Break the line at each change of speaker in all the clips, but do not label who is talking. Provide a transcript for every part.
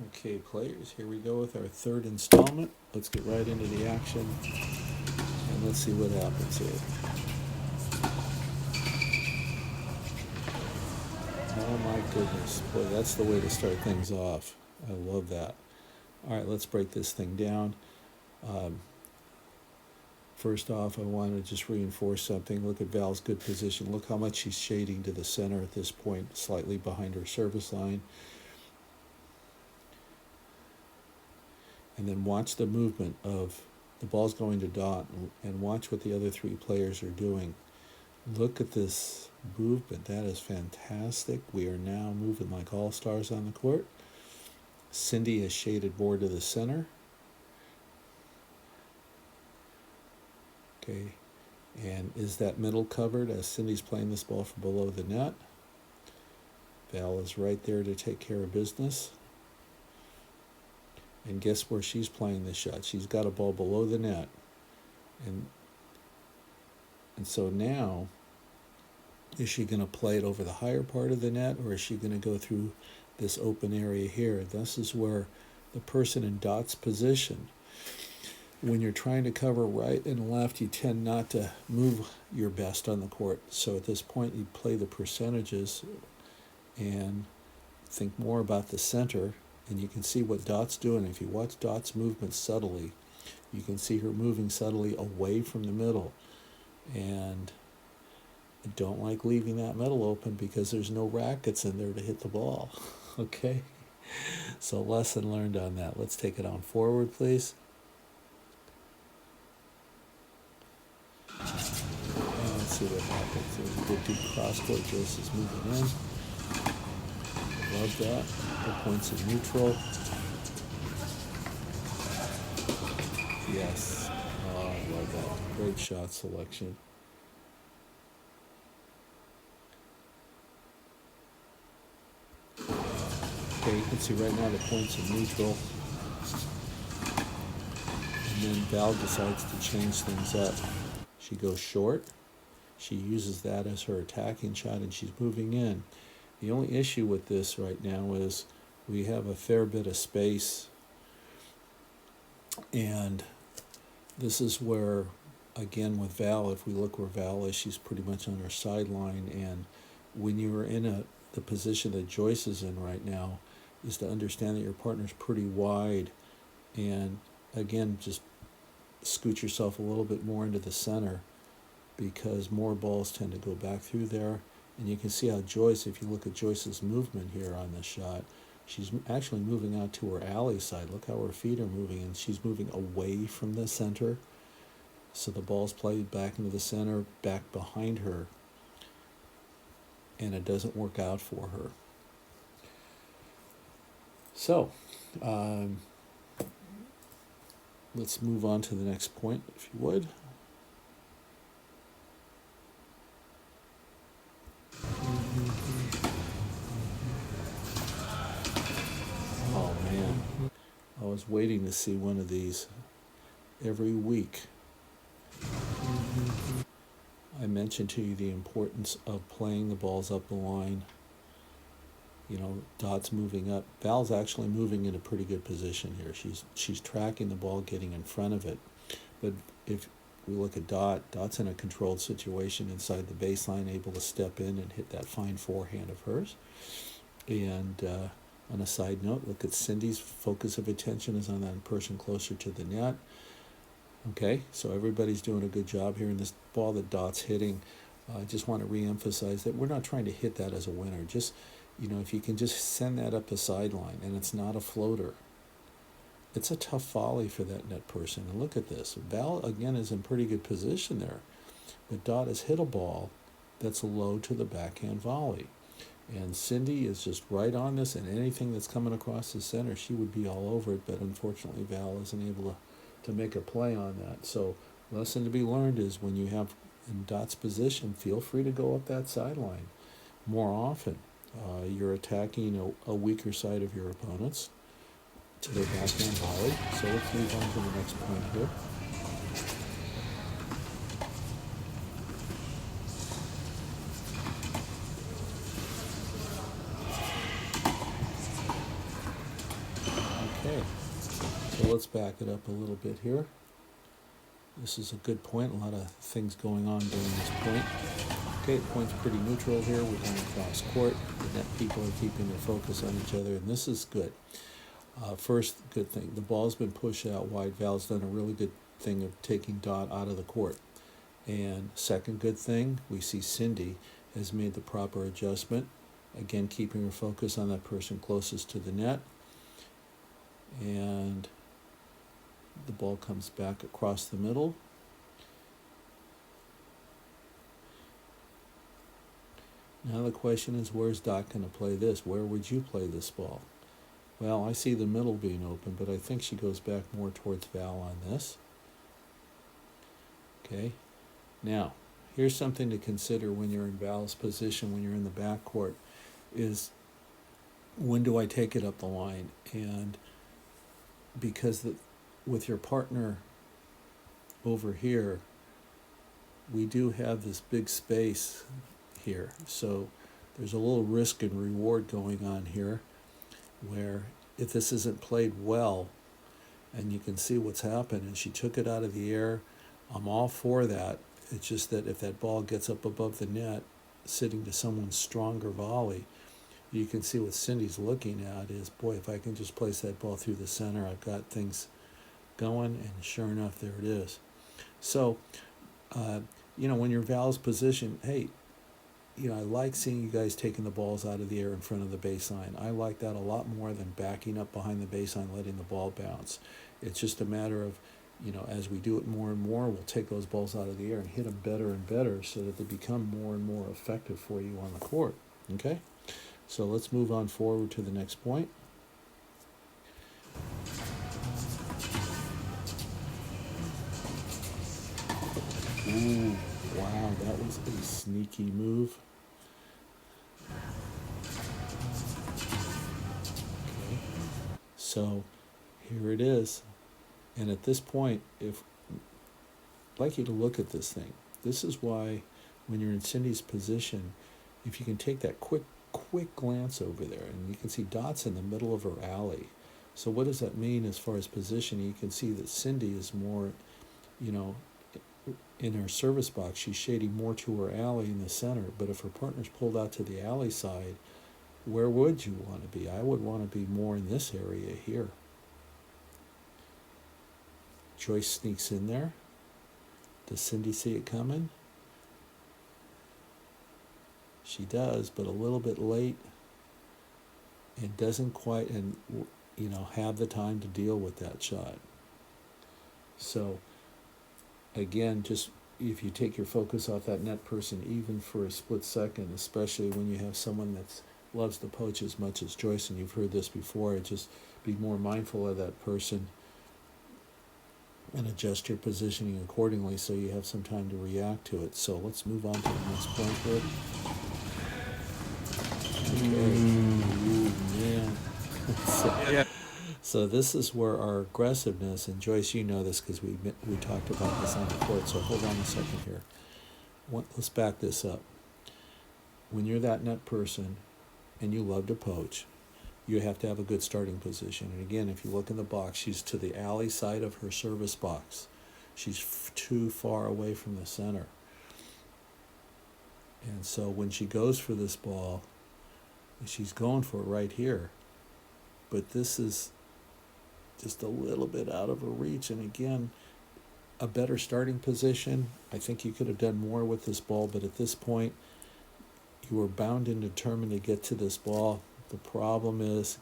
Okay, players, here we go with our third installment. Let's get right into the action, and let's see what happens here. Oh my goodness, boy, that's the way to start things off. I love that. All right, let's break this thing down. First off, I want to just reinforce something. Look at Val's good position. Look how much she's shading to the center at this point, slightly behind her service line. And then watch the movement of the ball's going to dot, and watch what the other three players are doing. Look at this movement. That is fantastic. We are now moving like all-stars on the court. Cindy has shaded more to the center. Okay, and is that middle covered as Cindy's playing this ball from below the net? Val is right there to take care of business. And guess where she's playing this shot? She's got a ball below the net. And so now, is she going to play it over the higher part of the net, or is she going to go through this open area here? This is where the person in Dot's position, when you're trying to cover right and left, you tend not to move your best on the court. So at this point, you play the percentages and think more about the center. And you can see what Dot's doing. If you watch Dot's movement subtly, you can see her moving subtly away from the middle. And I don't like leaving that middle open because there's no rackets in there to hit the ball. Okay? So lesson learned on that. Let's take it on forward, please. And let's see what happens. There's a good deep cross court. Joyce is moving in. Love that. The points in neutral. Yes. Oh, I love that. Great shot selection. Okay, you can see right now the points in neutral. And then Val decides to change things up. She goes short. She uses that as her attacking shot, and she's moving in. The only issue with this right now is we have a fair bit of space, and this is where, again, with Val, if we look where Val is, she's pretty much on her sideline, and when you're in the position that Joyce is in right now, is to understand that your partner's pretty wide, and again, just scoot yourself a little bit more into the center because more balls tend to go back through there. And you can see how Joyce, if you look at Joyce's movement here on this shot, she's actually moving out to her alley side. Look how her feet are moving, and she's moving away from the center. So the ball's played back into the center, back behind her, and it doesn't work out for her. So, let's move on to the next point, if you would. Oh man, I was waiting to see one of these every week. I mentioned to you the importance of playing the balls up the line. You know, Dot's moving up. Val's actually moving in a pretty good position here. She's tracking the ball, getting in front of it. But if we look at Dot's in a controlled situation inside the baseline, able to step in and hit that fine forehand of hers. And on a side note, look at Cindy's focus of attention is on that person closer to the net. Okay, so everybody's doing a good job here. In this ball that Dot's hitting, I just want to reemphasize that we're not trying to hit that as a winner. Just, you know, if you can just send that up the sideline and it's not a floater, it's a tough volley for that net person. And look at this. Val, again, is in pretty good position there. But Dot has hit a ball that's low to the backhand volley. And Cindy is just right on this, and anything that's coming across the center, she would be all over it. But unfortunately, Val isn't able to make a play on that. So lesson to be learned is when you have in Dot's position, feel free to go up that sideline more often. You're attacking a weaker side of your opponents to their backhand volley. So let's move on to the next point here. Okay, so let's back it up a little bit here. This is a good point. A lot of things going on during this point. Okay, the point's pretty neutral here. We're going across court. The net people are keeping their focus on each other, and this is good. First good thing, the ball's been pushed out wide. Val's done a really good thing of taking Dot out of the court. And second good thing, we see Cindy has made the proper adjustment. Again, keeping her focus on that person closest to the net. And the ball comes back across the middle. Now the question is, where's Dot going to play this? Where would you play this ball? Well, I see the middle being open, but I think she goes back more towards Val on this. Okay. Now, here's something to consider when you're in Val's position, when you're in the backcourt, is when do I take it up the line? And because with your partner over here, we do have this big space here. So there's a little risk and reward going on here, where if this isn't played well, and you can see what's happened, and she took it out of the air, I'm all for that. It's just that if that ball gets up above the net, sitting to someone's stronger volley, you can see what Cindy's looking at is, boy, if I can just place that ball through the center, I've got things going, and sure enough, there it is. So, when you're Val's position, hey, I like seeing you guys taking the balls out of the air in front of the baseline. I like that a lot more than backing up behind the baseline, letting the ball bounce. It's just a matter of, as we do it more and more, we'll take those balls out of the air and hit them better and better so that they become more and more effective for you on the court. Okay? So let's move on forward to the next point. Ooh, wow, that was a sneaky move. Okay, so here it is. And at this point, I'd like you to look at this thing. This is why when you're in Cindy's position, if you can take that quick glance over there, and you can see Dot's in the middle of her alley. So what does that mean as far as positioning? You can see that Cindy is more, in her service box, she's shading more to her alley in the center. But if her partner's pulled out to the alley side, where would you want to be? I would want to be more in this area here. Joyce sneaks in there. Does Cindy see it coming? She does, but a little bit late, and doesn't quite, have the time to deal with that shot. So, again, just if you take your focus off that net person, even for a split second, especially when you have someone that loves to poach as much as Joyce, and you've heard this before, just be more mindful of that person and adjust your positioning accordingly so you have some time to react to it. So let's move on to the next point here. Okay. Ooh, man. So this is where our aggressiveness, and Joyce, you know this because we talked about this on the court, so hold on a second here. Let's back this up. When you're that net person and you love to poach, you have to have a good starting position. And again, if you look in the box, she's to the alley side of her service box. She's too far away from the center. And so when she goes for this ball, she's going for it right here. But this is just a little bit out of her reach. And again, a better starting position. I think you could have done more with this ball, but at this point, you were bound and determined to get to this ball. The problem is,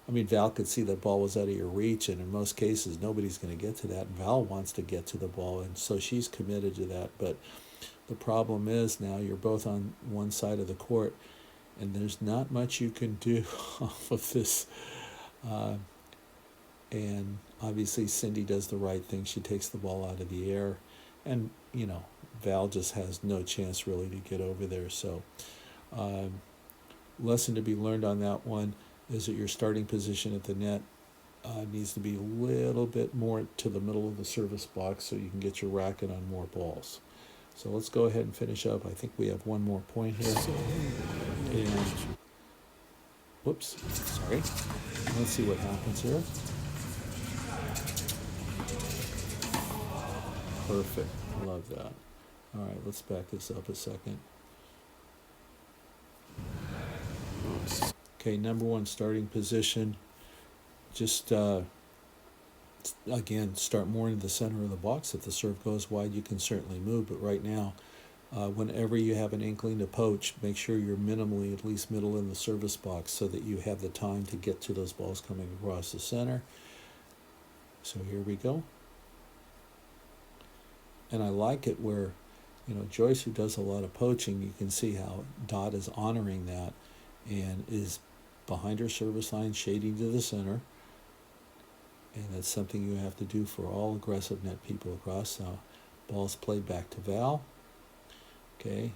Val could see that ball was out of your reach, and in most cases, nobody's going to get to that. And Val wants to get to the ball, and so she's committed to that. But the problem is now you're both on one side of the court, and there's not much you can do off of this. And obviously, Cindy does the right thing. She takes the ball out of the air, and Val just has no chance really to get over there. So, lesson to be learned on that one is that your starting position at the net needs to be a little bit more to the middle of the service box so you can get your racket on more balls. So let's go ahead and finish up. I think we have one more point here. And Whoops, sorry. Let's see what happens here. Perfect, love that. All right, let's back this up a second. Okay, number one starting position. Just again, start more in the center of the box. If the serve goes wide, you can certainly move. But right now, whenever you have an inkling to poach, make sure you're minimally at least middle in the service box so that you have the time to get to those balls coming across the center. So here we go. And I like it where, Joyce, who does a lot of poaching, you can see how Dot is honoring that and is behind her service line, shading to the center. And that's something you have to do for all aggressive net people across. Now, ball's played back to Val. Okay.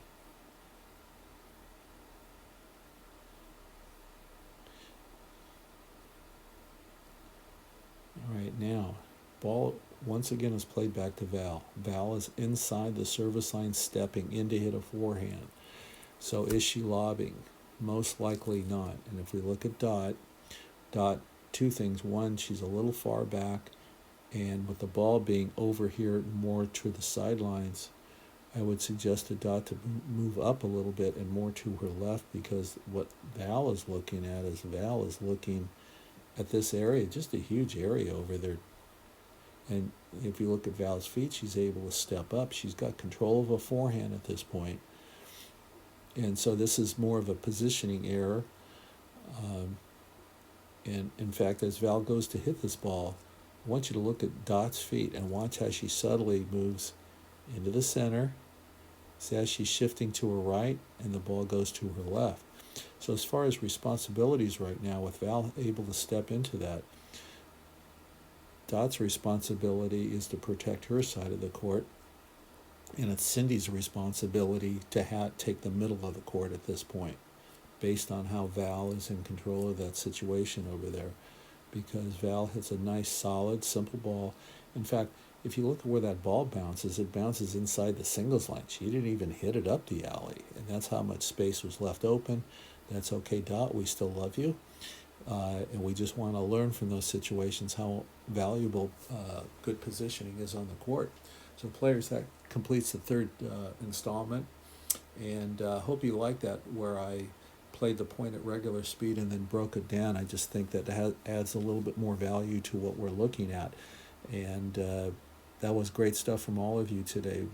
All right, now, ball once again is played back to Val. Val is inside the service line, stepping in to hit a forehand. So is she lobbing? Most likely not. And if we look at Dot, two things. One, she's a little far back, and with the ball being over here more to the sidelines, I would suggest to Dot to move up a little bit and more to her left, because what Val is looking at is Val is looking at this area, just a huge area over there. And if you look at Val's feet, she's able to step up. She's got control of a forehand at this point. And so this is more of a positioning error. And in fact, as Val goes to hit this ball, I want you to look at Dot's feet and watch how she subtly moves into the center. See how she's shifting to her right, and the ball goes to her left. So as far as responsibilities right now, with Val able to step into that, Dot's responsibility is to protect her side of the court, and it's Cindy's responsibility to take the middle of the court at this point, based on how Val is in control of that situation over there, because Val hits a nice, solid, simple ball. In fact, if you look at where that ball bounces, it bounces inside the singles line. She didn't even hit it up the alley, and that's how much space was left open. That's okay, Dot. We still love you. And we just want to learn from those situations how valuable good positioning is on the court. So players, that completes the third installment. And hope you like that, where I played the point at regular speed and then broke it down. I just think that adds a little bit more value to what we're looking at. And that was great stuff from all of you today.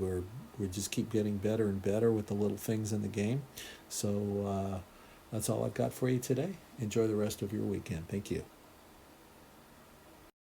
We just keep getting better and better with the little things in the game. So that's all I've got for you today. Enjoy the rest of your weekend. Thank you.